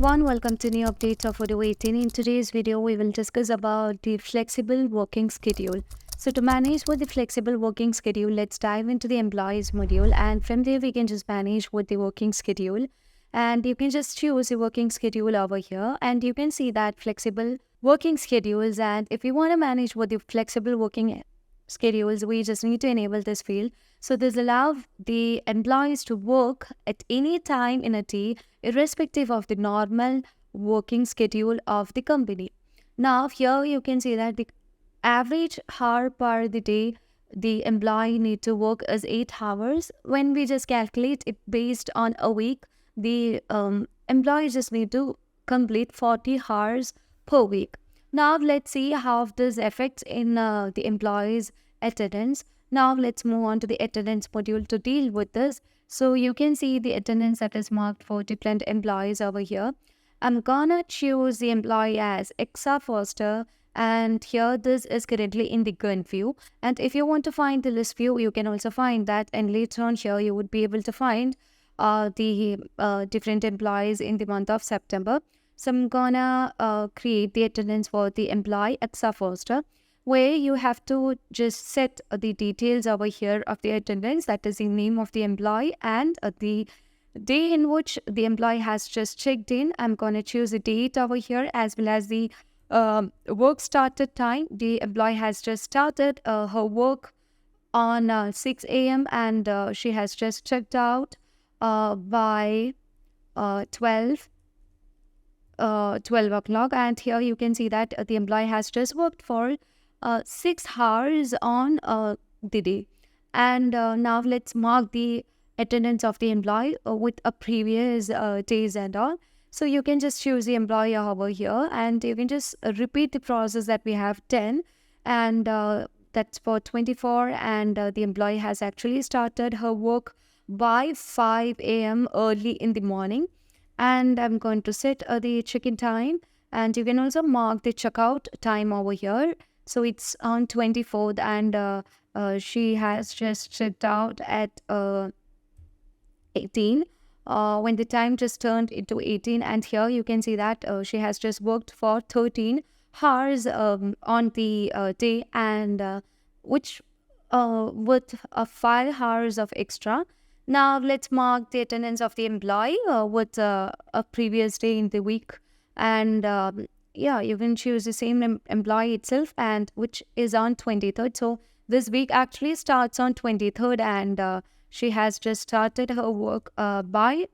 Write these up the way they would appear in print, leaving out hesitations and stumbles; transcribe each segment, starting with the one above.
everyone, welcome to new updates of Odoo 18. In today's video, we will discuss about the flexible working schedule. So to manage with the flexible working schedule, let's dive into the employees module, and from there we can just manage with the working schedule. And you can just choose the working schedule over here, and you can see that flexible working schedules. And if you want to manage with the flexible working schedules, we just need to enable this field. So this allows the employees to work at any time in a day, irrespective of the normal working schedule of the company. Now here you can see that the average hour per the day the employee need to work is 8 hours. When we just calculate it based on a week, the employee just need to complete 40 hours per week. Now let's see how this affects in the employees' attendance. Now let's move on to the attendance module to deal with this. So you can see the attendance that is marked for different employees over here. I'm gonna choose the employee as Exa Foster, and here this is currently in the current view. And if you want to find the list view, you can also find that, and later on here you would be able to find the different employees in the month of September. So I'm gonna create the attendance for the employee Exa Foster, where you have to just set the details over here of the attendance, that is the name of the employee and the day in which the employee has just checked in. I'm going to choose the date over here, as well as the work started time. The employee has just started her work on 6 a.m. and she has just checked out by 12 o'clock. And here you can see that the employee has just worked for 6 hours on the day. And now let's mark the attendance of the employee with a previous days and all. So you can just choose the employee over here, and you can just repeat the process that we have 10, and that's for 24. And the employee has actually started her work by 5 a.m. early in the morning. And I'm going to set the check-in time, and you can also mark the checkout time over here. So it's on 24th, and she has just checked out at 18 when the time just turned into 18. And here you can see that she has just worked for 13 hours on the day, and which with 5 hours of extra. Now let's mark the attendance of the employee with a previous day in the week, and yeah, you can choose the same employee itself, and which is on 23rd. So this week actually starts on 23rd, and she has just started her work by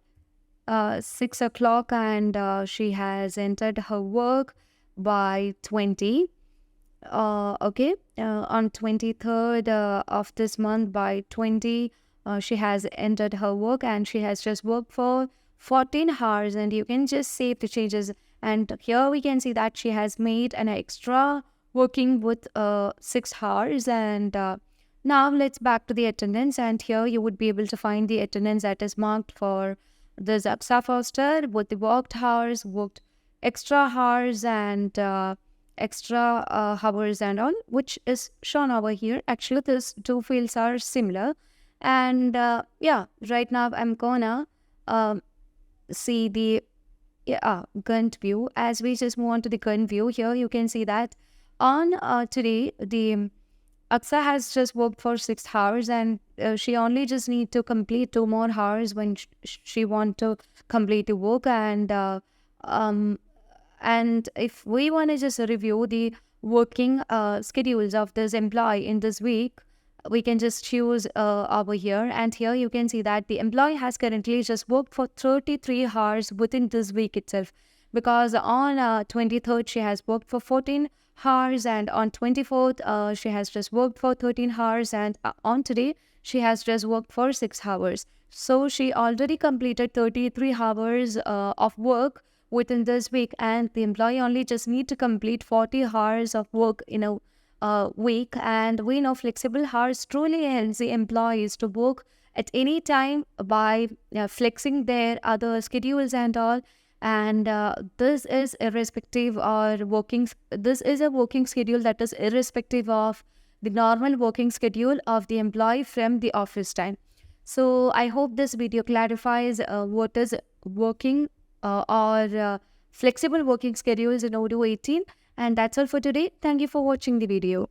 6 o'clock, and she has entered her work by 20. Okay, on 23rd of this month by 20, she has entered her work, and she has just worked for 14 hours, and you can just save the changes. And here we can see that she has made an extra working with 6 hours. And now let's back to the attendance, and here you would be able to find the attendance that is marked for this Exa Foster with the worked hours, worked extra hours, and extra hours and all, which is shown over here. Actually, these two fields are similar. And yeah, right now I'm gonna see the current view. As we just move on to the current view, here you can see that on today the Aksa has just worked for 6 hours, and she only just need to complete 2 more hours when she want to complete the work. And if we want to just review the working schedules of this employee in this week, we can just choose over here, and here you can see that the employee has currently just worked for 33 hours within this week itself, because on 23rd she has worked for 14 hours, and on 24th she has just worked for 13 hours, and on today she has just worked for 6 hours. So she already completed 33 hours of work within this week, and the employee only just need to complete 40 hours of work in a week. And we know flexible hours truly helps the employees to work at any time by flexing their other schedules and all. And this is irrespective or this is a working schedule that is irrespective of the normal working schedule of the employee from the office time. So I hope this video clarifies what is working or flexible working schedules in Odoo 18. And that's all for today. Thank you for watching the video.